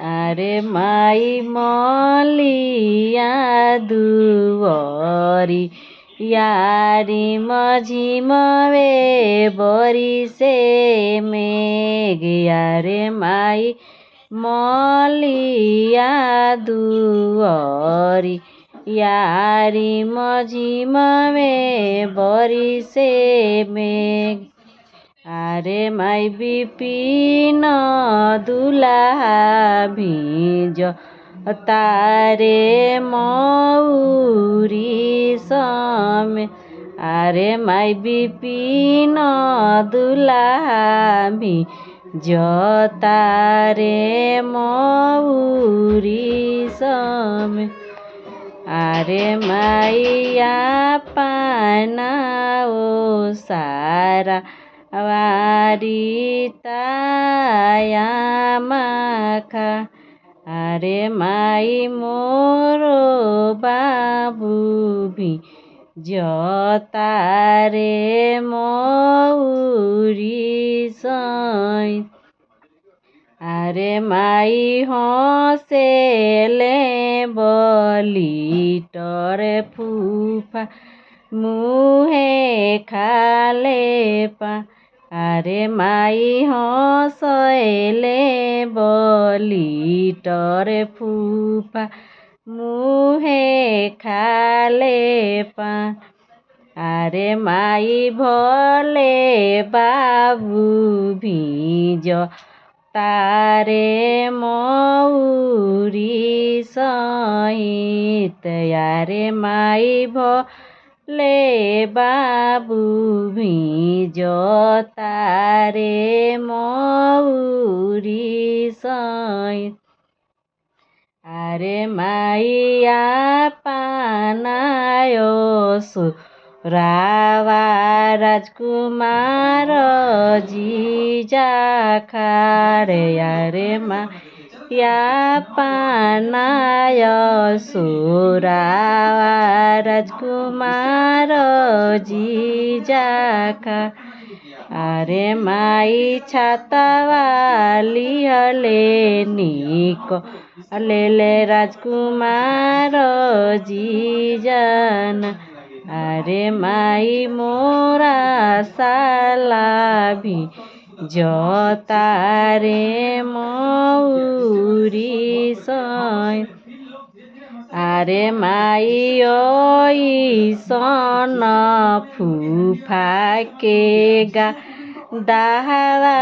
अरे माई मलिया दुवरी यारी मझिमवे बरिसे मेघ। अरे माई मलिया दुवरी यारी मझिमवे बरिसे मेघ। अरे माई विपिन दुलाहा भिज तारे मौरी समे। अरे माई विपिन दुलाहा भिज तारे मौरी समे। अरे माइया पाना ओ सारा वारिताया माखा। अरे माई मोरो बाबू भी जतारे मौरी सई। अरे माई हसेले बलिटर फूफा मुहे खाले पा। अरे माई हसैले बलिटर फूफा मुहे खाले पा। अरे माई भले बाबू भिज तारे मौरी सहित। अरे माई भले बाबू भिज तारे मौरी सहित। अरे माइया पानायो रावा राजकुमार जीजा खारे। अरे माइया पानाय सुरावा राजकुमार जीजा खा। अरे माई छातावाली हले निको लेले राजकुमार जीजन। अरे माई मोरा साला भी जतारे मौरी सई। अरे माई ओइसन फूफा के गा दाहवा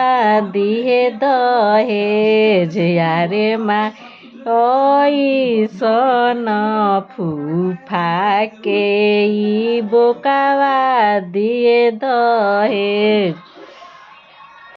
दिहे दहेज। अरे माई ओइसन फूफा के ई बोकावा दिए दहेज।